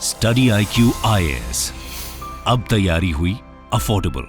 Study IQ IAS, अब तैयारी हुई अफोर्डेबल।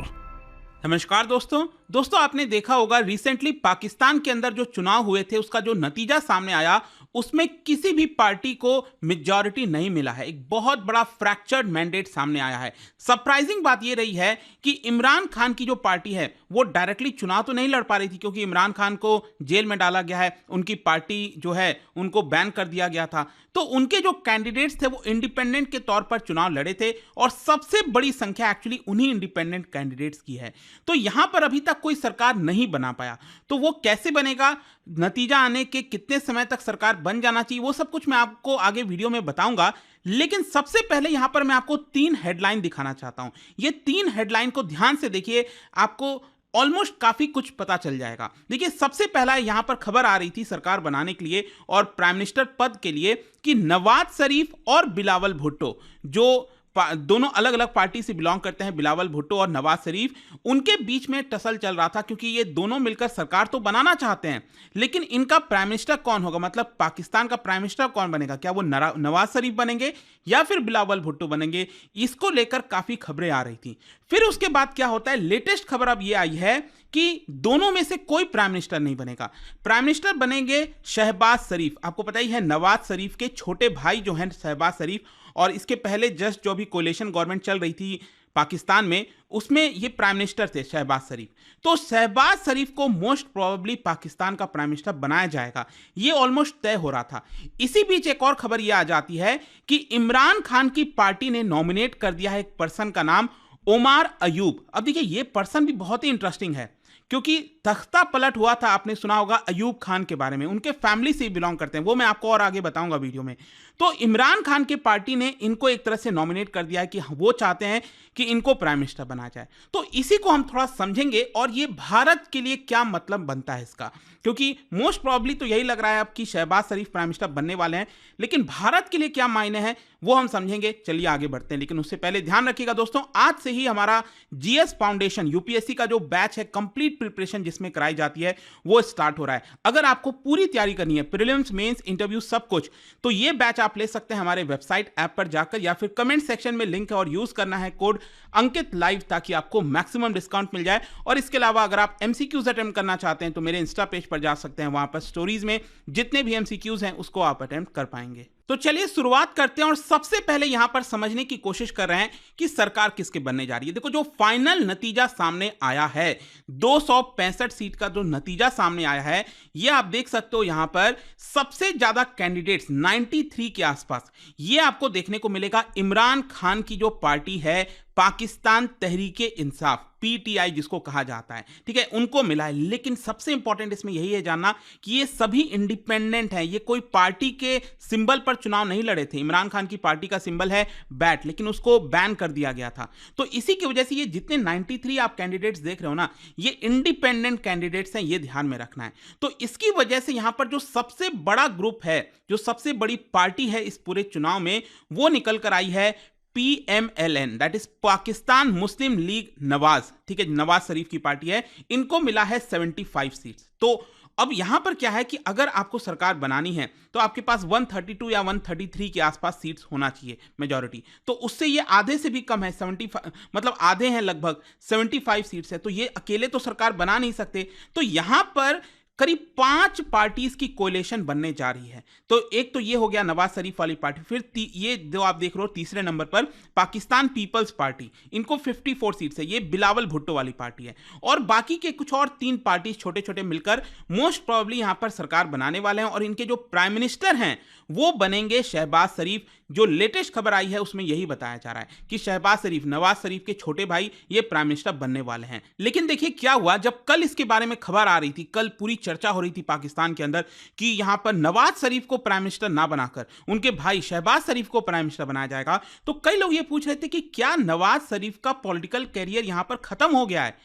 नमस्कार दोस्तों आपने देखा होगा रिसेंटली पाकिस्तान के अंदर जो चुनाव हुए थे उसका जो नतीजा सामने आया उसमें किसी भी पार्टी को मेजॉरिटी नहीं मिला है। एक बहुत बड़ा फ्रैक्चर्ड मैंडेट सामने आया है। सरप्राइजिंग बात यह रही है कि इमरान खान की जो पार्टी है वो डायरेक्टली चुनाव तो नहीं लड़ पा रही थी क्योंकि इमरान खान को जेल में डाला गया है, उनकी पार्टी जो है उनको बैन कर दिया गया था। तो उनके जो कैंडिडेट्स थे वो इंडिपेंडेंट के तौर पर चुनाव लड़े थे और सबसे बड़ी संख्या एक्चुअली उन्हीं इंडिपेंडेंट कैंडिडेट्स की है। तो यहां पर अभी तक कोई सरकार नहीं बना पाया, तो वो कैसे बनेगा, नतीजा आने के कितने समय तक सरकार बन जाना चाहिए, वो सब कुछ मैं आपको आगे वीडियो में बताऊंगा। लेकिन सबसे पहले यहां पर मैं आपको 3 हेडलाइन दिखाना चाहता हूं। ये 3 हेडलाइन को ध्यान से देखिए, आपको ऑलमोस्ट काफी कुछ पता चल जाएगा। देखिए, सबसे पहला यहां पर खबर आ रही थी सरकार बनाने के लिए और प्राइम मिनिस्टर पद के लिए कि नवाज शरीफ और बिलावल भुट्टो, जो दोनों अलग अलग पार्टी से बिलोंग करते हैं, बिलावल भुट्टो और नवाज शरीफ, उनके बीच में टसल चल रहा था क्योंकि ये दोनों मिलकर सरकार तो बनाना चाहते हैं, लेकिन इनका प्राइम मिनिस्टर कौन होगा, मतलब पाकिस्तान का प्राइम मिनिस्टर कौन बनेगा, क्या वो नवाज शरीफ बनेंगे या फिर बिलावल भुट्टो बनेंगे, इसको लेकर काफी खबरें आ रही थी। फिर उसके बाद क्या होता है, लेटेस्ट खबर अब ये आई है कि दोनों में से कोई प्राइम मिनिस्टर नहीं बनेगा। प्राइम मिनिस्टर बनेंगे शहबाज शरीफ। आपको पता ही है नवाज शरीफ के छोटे भाई जो हैं शहबाज शरीफ, और इसके पहले जस्ट जो भी कोalition गवर्नमेंट चल रही थी पाकिस्तान में उसमें ये प्राइम मिनिस्टर थे शहबाज शरीफ। तो शहबाज शरीफ को मोस्ट प्रोबेबली पाकिस्तान का प्राइम मिनिस्टर बनाया जाएगा, ये ऑलमोस्ट तय हो रहा था। इसी बीच एक और खबर ये आ जाती है कि इमरान खान की पार्टी ने नॉमिनेट कर दिया है एक पर्सन का नाम ओमार अयूब। अब देखिए, ये पर्सन भी बहुत ही इंटरेस्टिंग है क्योंकि तख्ता पलट हुआ था, आपने सुना होगा अयूब खान के बारे में, उनके फैमिली से बिलोंग करते हैं, वो मैं आपको और आगे बताऊंगा वीडियो में। तो इमरान खान की पार्टी ने इनको एक तरह से नॉमिनेट कर दिया है कि वो चाहते हैं कि इनको प्राइम मिनिस्टर बनाया जाए। तो इसी को हम थोड़ा समझेंगे और ये भारत के लिए क्या मतलब बनता है इसका, क्योंकि मोस्ट प्रोबेबली तो यही लग रहा है अब कि शहबाज शरीफ प्राइम मिनिस्टर बनने वाले हैं, लेकिन भारत के लिए क्या मायने हैं वो हम समझेंगे। चलिए आगे बढ़ते हैं, लेकिन उससे पहले ध्यान रखिएगा दोस्तों, आज से ही हमारा जीएस फाउंडेशन यूपीएससी का जो बैच है, कंप्लीट प्रिपरेशन जिसमें कराई जाती है, वो स्टार्ट हो रहा है। अगर आपको पूरी तैयारी करनी है, प्रीलिम्स, मेंस, इंटरव्यू सब कुछ, तो ये बैच आप ले सकते हैं हमारे वेबसाइट ऐप पर जाकर, या फिर कमेंट सेक्शन में लिंक है और यूज करना है कोड अंकित लाइव ताकि आपको मैक्सिमम डिस्काउंट मिल जाए। और इसके अलावा अगर आप एमसीक्यूज अटेम्प्ट करना चाहते हैं तो मेरे इंस्टा पेज पर जा सकते हैं, वहां पर स्टोरीज में जितने भी एमसीक्यूज हैं उसको आप अटेम्प्ट कर पाएंगे। तो चलिए शुरुआत करते हैं और सबसे पहले यहां पर समझने की कोशिश कर रहे हैं कि सरकार किसके बनने जा रही है। देखो, जो फाइनल नतीजा सामने आया है, 265 सीट का जो नतीजा सामने आया है, ये आप देख सकते हो यहां पर सबसे ज्यादा कैंडिडेट्स 93 के आसपास ये आपको देखने को मिलेगा इमरान खान की जो पार्टी है पाकिस्तान तहरीके इंसाफ, पीटीआई जिसको कहा जाता है, ठीक है, उनको मिला है। लेकिन सबसे इंपॉर्टेंट इसमें यही है जानना कि ये सभी इंडिपेंडेंट हैं, ये कोई पार्टी के सिंबल पर चुनाव नहीं लड़े थे। इमरान खान की पार्टी का सिंबल है बैट, लेकिन उसको बैन कर दिया गया था। तो इसी की वजह से ये जितने 93 आप कैंडिडेट्स देख रहे हो ना, ये इंडिपेंडेंट कैंडिडेट्स हैं, ये ध्यान में रखना है। तो इसकी वजह से यहां पर जो सबसे बड़ा ग्रुप है, जो सबसे बड़ी पार्टी है इस पूरे चुनाव में, वो निकल कर आई है PMLN, that is Pakistan Muslim league Nawaz, ठीक है, नवाज शरीफ की पार्टी है, इनको मिला है 75 सीट्स। तो अब यहां पर क्या है कि अगर आपको सरकार बनानी है तो आपके पास 132 या 133 के आसपास सीट्स होना चाहिए मेजॉरिटी, तो उससे ये आधे से भी कम है, 75, मतलब आधे हैं, लगभग 75 सीट्स है, तो ये अकेले तो सरकार बना नहीं सकते। तो यहां पर करीब 5 पार्टीज की कोalition बनने जा रही है। तो एक तो ये हो गया नवाज शरीफ वाली पार्टी, फिर ये जो आप देख रहे हो तीसरे नंबर पर पाकिस्तान पीपल्स पार्टी, इनको 54 सीट्स है, ये बिलावल भुट्टो वाली पार्टी है, और बाकी के कुछ और 3 पार्टीज छोटे छोटे मिलकर मोस्ट प्रोबेबली यहां पर सरकार बनाने वाले हैं, और इनके जो प्राइम मिनिस्टर हैं वो बनेंगे शहबाज शरीफ। जो लेटेस्ट खबर आई है उसमें यही बताया जा रहा है कि शहबाज शरीफ, नवाज शरीफ के छोटे भाई, ये प्राइम मिनिस्टर बनने वाले हैं। लेकिन देखिए क्या हुआ, जब कल इसके बारे में खबर आ रही थी, कल पूरी चर्चा हो रही थी पाकिस्तान के अंदर कि यहां पर नवाज शरीफ को प्राइम मिनिस्टर ना बनाकर उनके भाई शहबाज शरीफ को प्राइम मिनिस्टर बनाया जाएगा, तो कई लोग ये पूछ रहे थे कि क्या नवाज शरीफ का पॉलिटिकल कैरियर यहां पर खत्म हो गया है,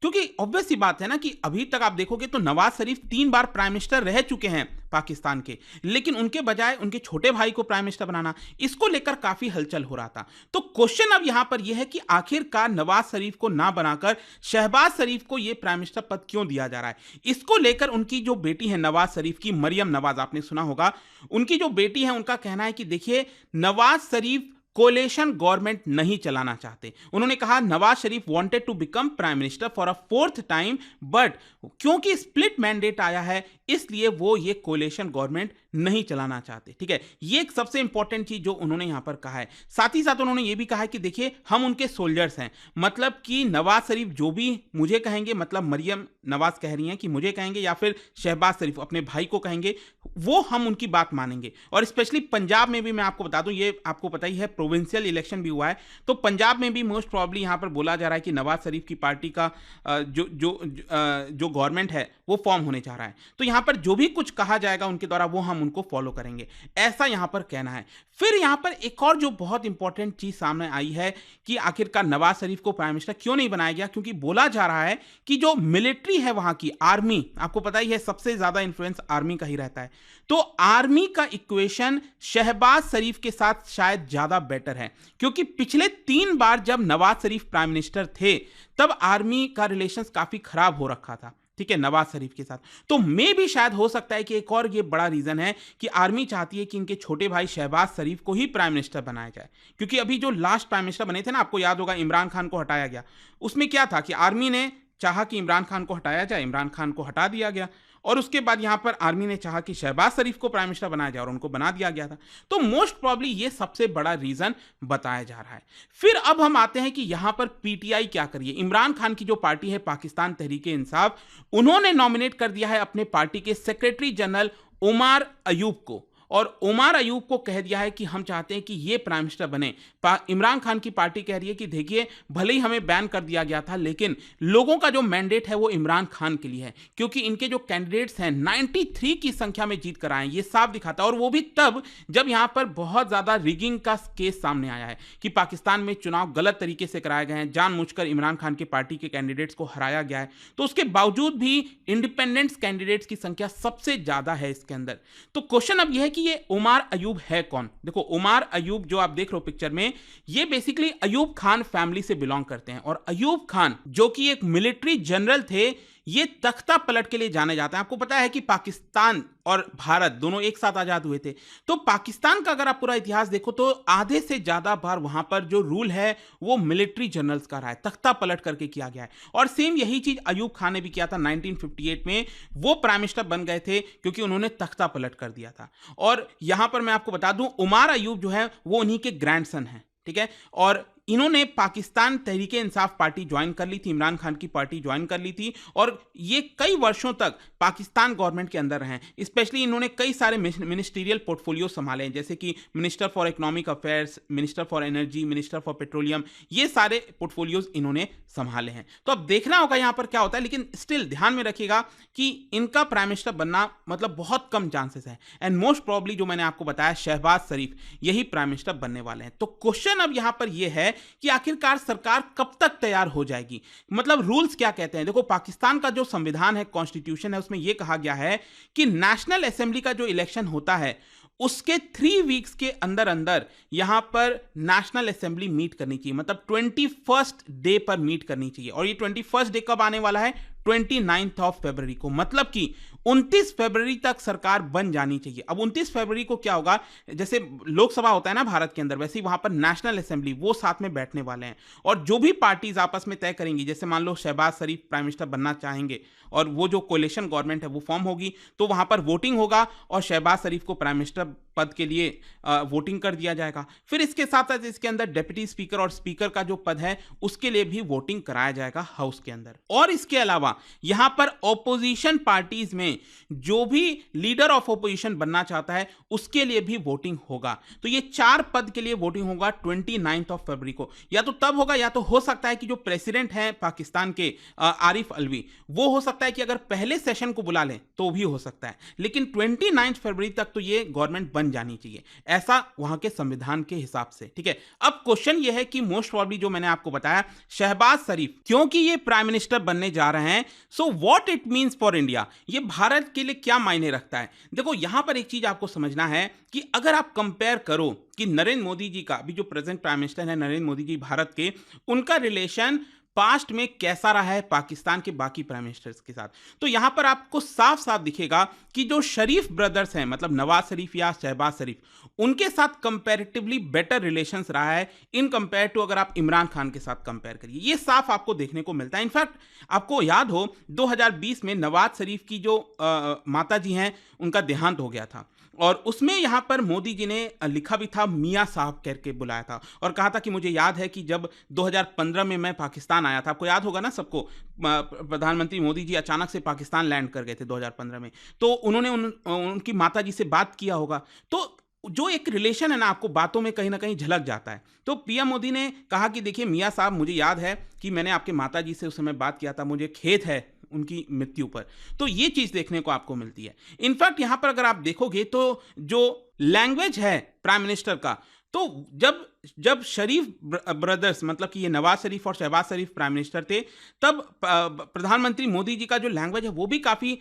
क्योंकि ऑब्वियस सी बात है ना कि अभी तक आप देखोगे तो नवाज शरीफ 3 बार प्राइम मिनिस्टर रह चुके हैं पाकिस्तान के, लेकिन उनके बजाय उनके छोटे भाई को प्राइम मिनिस्टर बनाना, इसको लेकर काफी हलचल हो रहा था। तो क्वेश्चन अब यहां पर यह है कि आखिरकार नवाज शरीफ को ना बनाकर शहबाज शरीफ को यह प्राइम मिनिस्टर पद क्यों दिया जा रहा है। इसको लेकर उनकी जो बेटी है नवाज शरीफ की, मरियम नवाज, आपने सुना होगा, उनकी जो बेटी है उनका कहना है कि देखिए नवाज शरीफ कोलेशन गवर्नमेंट नहीं चलाना चाहते। उन्होंने कहा Nawaz Sharif wanted to become prime minister for a fourth time, but क्योंकि स्प्लिट मैंडेट आया है इसलिए वो ये कोलेशन गवर्नमेंट नहीं चलाना चाहते। ठीक है, ये एक सबसे इंपॉर्टेंट चीज जो उन्होंने यहां पर कहा है। साथ ही साथ उन्होंने ये भी कहा है कि देखिए हम उनके सोल्जर्स हैं, मतलब कि नवाज शरीफ जो भी मुझे कहेंगे, मतलब मरियम नवाज कह रही हैं कि मुझे कहेंगे या फिर शहबाज शरीफ अपने भाई को कहेंगे, वो हम उनकी बात मानेंगे। और स्पेशली पंजाब में भी मैं आपको बता दूं, ये आपको पता ही है प्रोविंशियल इलेक्शन भी हुआ है, तो पंजाब में भी मोस्ट प्रॉब्ली यहां पर बोला जा रहा है कि नवाज शरीफ की पार्टी का जो गवर्नमेंट है वो फॉर्म होने जा रहा है। तो यहां पर जो भी कुछ कहा जाएगा उनके द्वारा वो हम उनको फॉलो करेंगे, ऐसा यहां पर कहना है। फिर यहां पर एक और जो बहुत इंपॉर्टेंट चीज सामने आई है कि आखिरकार नवाज शरीफ को प्राइम मिनिस्टर क्यों नहीं बनाया गया, क्योंकि बोला जा रहा है कि जो मिलिट्री है वहां की आर्मी, आपको पता ही है सबसे ज्यादा इंफ्लुएंस आर्मी का ही रहता है, तो आर्मी का इक्वेशन शहबाज शरीफ के साथ शायद ज्यादा बेटर है, क्योंकि पिछले 3 बार जब नवाज शरीफ प्राइम मिनिस्टर थे तब आर्मी का रिलेशंस काफी खराब हो रखा था, ठीक है, नवाज शरीफ के साथ। तो मे भी शायद हो सकता है कि एक और ये बड़ा रीजन है कि आर्मी चाहती है कि इनके छोटे भाई शहबाज शरीफ को ही प्राइम मिनिस्टर बनाया जाए, क्योंकि अभी जो लास्ट प्राइम मिनिस्टर बने थे ना, आपको याद होगा इमरान खान को हटाया गया, उसमें क्या था कि आर्मी ने चाहा कि इमरान खान को हटाया जाए, इमरान खान को हटा दिया गया, और उसके बाद यहां पर आर्मी ने चाहा कि शहबाज शरीफ को प्राइम मिनिस्टर बनाया जाए और उनको बना दिया गया था। तो मोस्ट प्रॉब्ली ये सबसे बड़ा रीजन बताया जा रहा है। फिर अब हम आते हैं कि यहां पर पीटीआई क्या करिए। इमरान खान की जो पार्टी है पाकिस्तान तहरीके इंसाफ, उन्होंने नॉमिनेट कर दिया है अपने पार्टी के सेक्रेटरी जनरल उमर अयूब को, और उमर अयूब को कह दिया है कि हम चाहते हैं कि ये प्राइम मिनिस्टर बने। इमरान खान की पार्टी कह रही है कि देखिए भले ही हमें बैन कर दिया गया था, लेकिन लोगों का जो मैंडेट है वो इमरान खान के लिए है, क्योंकि इनके जो कैंडिडेट्स हैं 93 की संख्या में जीत कर आए हैं, ये साफ दिखाता है। और वो भी तब जब यहां पर बहुत ज्यादा रिगिंग का केस सामने आया है कि पाकिस्तान में चुनाव गलत तरीके से कराए गए हैं, जानबूझकर इमरान खान की पार्टी के कैंडिडेट्स को हराया गया है। तो उसके बावजूद भी इंडिपेंडेंट कैंडिडेट्स की संख्या सबसे ज्यादा है इसके अंदर। तो क्वेश्चन अब यह है कि ये उमर अयूब है कौन। देखो उमर अयूब जो आप देख रहे हो पिक्चर में, ये बेसिकली अयूब खान फैमिली से बिलोंग करते हैं, और अयूब खान जो कि एक मिलिट्री जनरल थे, ये तख्ता पलट के लिए जाने जाते हैं। आपको पता है कि पाकिस्तान और भारत दोनों एक साथ आजाद हुए थे, तो पाकिस्तान का अगर आप पूरा इतिहास देखो तो आधे से ज्यादा बार वहां पर जो रूल है वो मिलिट्री जनरल्स का रहा है, तख्ता पलट करके किया गया है। और सेम यही चीज अयूब खान ने भी किया था 1958 में, वो प्राइम मिनिस्टर बन गए थे क्योंकि उन्होंने तख्ता पलट कर दिया था। और यहां पर मैं आपको बता दूं उमर अयूब जो है वो उन्हीं के ग्रैंडसन हैं, ठीक है। और इन्होंने पाकिस्तान तहरीके इंसाफ पार्टी ज्वाइन कर ली थी, इमरान खान की पार्टी ज्वाइन कर ली थी, और ये कई वर्षों तक पाकिस्तान गवर्नमेंट के अंदर रहे। स्पेशली इन्होंने कई सारे मिनिस्ट्रियल पोर्टफोलियो संभाले हैं, जैसे कि minister for economic affairs, minister for energy, minister for petroleum, ये सारे पोर्टफोलियोज इन्होंने संभाले हैं। तो अब देखना होगा यहां पर क्या होता है, लेकिन स्टिल ध्यान में रखिएगा कि इनका प्राइम मिनिस्टर बनना मतलब बहुत कम चांसेस है, एंड मोस्ट प्रॉब्ली जो मैंने आपको बताया शहबाज शरीफ यही प्राइम मिनिस्टर बनने वाले हैं। तो क्वेश्चन अब यहां पर यह है कि आखिरकार सरकार कब तक तैयार हो जाएगी, मतलब रूल्स क्या कहते हैं। देखो पाकिस्तान का जो संविधान है, कॉन्स्टिट्यूशन है, उसमें यह कहा गया है कि नेशनल असेंबली का जो इलेक्शन होता है उसके 3 वीक्स के अंदर अंदर यहां पर नेशनल असेंबली मीट करनी चाहिए, मतलब 21st डे पर मीट करनी चाहिए। और ये 21st डे कब आने वाला है, 29 फरवरी को, मतलब कि 29 फरवरी तक सरकार बन जानी चाहिए। अब 29 फरवरी को क्या होगा, जैसे लोकसभा होता है ना भारत के अंदर, वैसे ही वहां पर नेशनल असेंबली वो साथ में बैठने वाले हैं, और जो भी पार्टीज आपस में तय करेंगी, जैसे मान लो शहबाज शरीफ प्राइम मिनिस्टर बनना चाहेंगे और वो जो कोलिशन गवर्नमेंट है वो फॉर्म होगी, तो वहां पर वोटिंग होगा और शहबाज शरीफ को प्राइम मिनिस्टर पद के लिए वोटिंग कर दिया जाएगा। फिर इसके साथ साथ इसके अंदर डिप्टी स्पीकर और स्पीकर का जो पद है उसके लिए भी वोटिंग कराया जाएगा हाउस के अंदर। और इसके अलावा यहां पर ऑपोजिशन पार्टीज में जो भी लीडर ऑफ ऑपोजिशन बनना चाहता है उसके लिए भी वोटिंग होगा। तो ये 4 पद के लिए वोटिंग होगा 29 फरवरी को। या तो तब होगा, या तो हो सकता है कि जो प्रेसिडेंट हैं पाकिस्तान के आरिफ अलवी, वो हो सकता है कि अगर पहले सेशन को बुला लें तो भी हो सकता है, लेकिन 29 फरवरी तक तो ये गवर्नमेंट बन जानी चाहिए, ऐसा वहां के संविधान के हिसाब से, ठीक है। अब क्वेश्चन ये है कि मोस्ट प्रॉब्ली जो मैंने आपको बताया शहबाज शरीफ क्योंकि ये प्राइम मिनिस्टर बनने जा रहे हैं, so what it means for India, ये भारत के लिए क्या मायने रखता है। देखो यहां पर एक चीज आपको समझना है कि अगर आप कंपेयर करो कि नरेंद्र मोदी जी का, अभी जो प्रेजेंट प्राइम मिनिस्टर है नरेंद्र मोदी जी भारत के, उनका रिलेशन पास्ट में कैसा रहा है पाकिस्तान के बाकी प्राइम मिनिस्टर्स के साथ। तो यहां पर आपको साफ साफ दिखेगा कि जो शरीफ ब्रदर्स हैं, मतलब नवाज शरीफ या शहबाज शरीफ, उनके साथ कंपैरेटिवली बेटर रिलेशंस रहा है इन कंपेयर टू अगर आप इमरान खान के साथ कंपेयर करिए। ये साफ आपको देखने को मिलता है। इनफैक्ट आपको याद हो 2020 में नवाज शरीफ की जो माता जी हैं उनका देहांत हो गया था, और उसमें यहां पर मोदी जी ने लिखा भी था, मियाँ साहब करके बुलाया था और कहा था कि मुझे याद है कि जब 2015 में मैं पाकिस्तान आया था, आपको याद होगा ना सबको, प्रधानमंत्री मोदी जी अचानक से पाकिस्तान लैंड कर गए थे 2015 में, तो उन्होंने उनकी माता जी से बात किया होगा। तो जो एक रिलेशन है ना, आपको बातों में कहीं ना कहीं झलक जाता है। तो पीएम मोदी ने कहा कि देखिए मियाँ साहब, मुझे याद है कि मैंने आपके माता जी से उस समय बात किया था, मुझे खेद है उनकी मृत्यु पर। तो ये चीज देखने को आपको मिलती है। इनफैक्ट यहां पर अगर आप देखोगे तो जो लैंग्वेज है प्राइम मिनिस्टर का, तो जब शरीफ ब्रदर्स, मतलब कि ये नवाज शरीफ और शहबाज शरीफ प्राइम मिनिस्टर थे, तब प्रधानमंत्री मोदी जी का जो लैंग्वेज है वो भी काफ़ी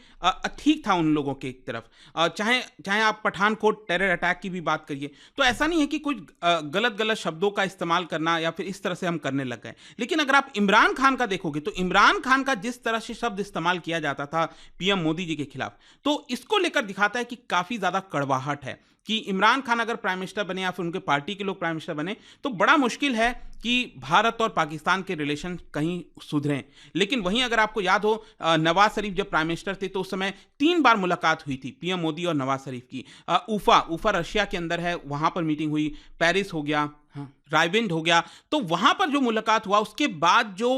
ठीक था उन लोगों के तरफ। चाहे आप पठानकोट टेरर अटैक की भी बात करिए, तो ऐसा नहीं है कि कुछ गलत शब्दों का इस्तेमाल करना या फिर इस तरह से हम करने लग गए। लेकिन अगर आप इमरान खान का देखोगे तो इमरान खान का जिस तरह से शब्द इस्तेमाल किया जाता था पीएम मोदी जी के खिलाफ, तो इसको लेकर दिखाता है कि काफ़ी ज़्यादा कड़वाहट है कि इमरान खान अगर प्राइम मिनिस्टर बने या फिर उनके पार्टी के लोग प्राइम मिनिस्टर बने तो बड़ा मुश्किल है कि भारत और पाकिस्तान के रिलेशन कहीं सुधरें। लेकिन वहीं अगर आपको याद हो, नवाज शरीफ जब प्राइम मिनिस्टर थे तो उस समय 3 बार मुलाकात हुई थी पीएम मोदी और नवाज शरीफ की। उफा रशिया के अंदर है, वहां पर मीटिंग हुई, पेरिस हो गया, रायविंड हो गया, तो वहां पर जो मुलाकात हुआ उसके बाद जो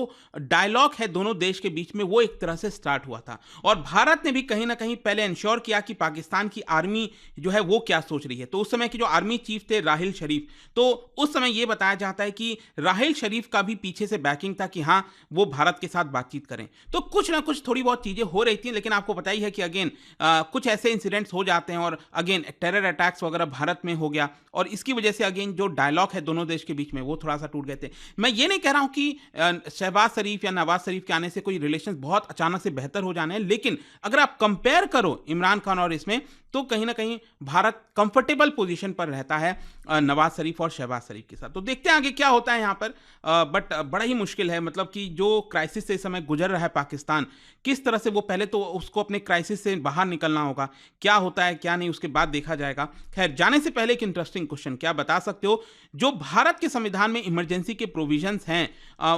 डायलॉग है दोनों देश के बीच में वो एक तरह से स्टार्ट हुआ था। और भारत ने भी कहीं ना कहीं पहले इंश्योर किया कि पाकिस्तान की आर्मी जो है वो क्या सोच रही है। तो उस समय के जो आर्मी चीफ थे राहिल शरीफ, तो उस समय ये बताया जाता है कि राहिल शरीफ का भी पीछे से बैकिंग था कि हाँ वो भारत के साथ बातचीत करें। तो कुछ ना कुछ थोड़ी बहुत चीजें हो रही थी, लेकिन आपको पता ही है कि अगेन कुछ ऐसे इंसिडेंट्स हो जाते हैं और अगेन टेरर अटैक्स वगैरह भारत में हो गया, और इसकी वजह से अगेन जो डायलॉग है दोनों देश के बीच में वो थोड़ा सा टूट गए थे। मैं ये नहीं कह रहा हूं कि शहबाज शरीफ या नवाज शरीफ के आने से कोई रिलेशन बहुत अचानक से बेहतर हो जाने हैं, लेकिन अगर आप कंपेयर करो इमरान खान और इसमें, तो कहीं ना कहीं भारत कंफर्टेबल पोजीशन पर रहता है नवाज शरीफ और शहबाज शरीफ के साथ। तो देखते हैं आगे क्या होता है यहाँ पर, बट बड़ा ही मुश्किल है, मतलब कि जो क्राइसिस से इस समय गुजर रहा है पाकिस्तान, किस तरह से वो पहले तो उसको अपने क्राइसिस से बाहर निकलना होगा, क्या होता है क्या नहीं उसके बाद देखा जाएगा। खैर, जाने से पहले एक इंटरेस्टिंग क्वेश्चन, क्या बता सकते हो जो भारत के संविधान में इमरजेंसी के प्रोविजंस हैं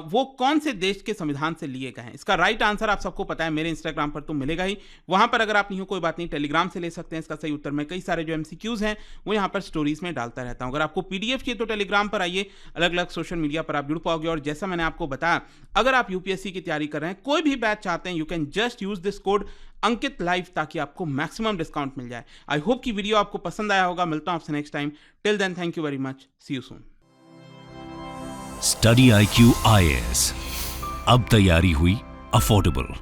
वो कौन से देश के संविधान से लिए गए हैं? इसका राइट आंसर आप सबको पता है, मेरे इंस्टाग्राम पर तो मिलेगा ही, वहां पर अगर आप नहीं हो कोई बात नहीं, टेलीग्राम से ले सकते हैं इसका सही उत्तर। मैं कई सारे जो एमसीक्यूज हैं वो यहाँ पर स्टोरीज में डालता रहता हूँ। अगर आपको पीडीएफ चाहिए तो टेलीग्राम पर आइए, अलग अलग सोशल मीडिया पर आप जुड़ पाओगे। और जैसा मैंने आपको बताया, अगर आप यूपीएससी की तैयारी कर रहे हैं, कोई भी बैच चाहते हैं, you can just use this code Ankit live, ताकि आपको मैक्सिमम डिस्काउंट मिल जाए। आई होप कि वीडियो आपको पसंद आया होगा। मिलता हूं आपसे next time. Till then, thank you very much, see you soon. Study IQ IAS, अब तैयारी हुई अफोर्डेबल।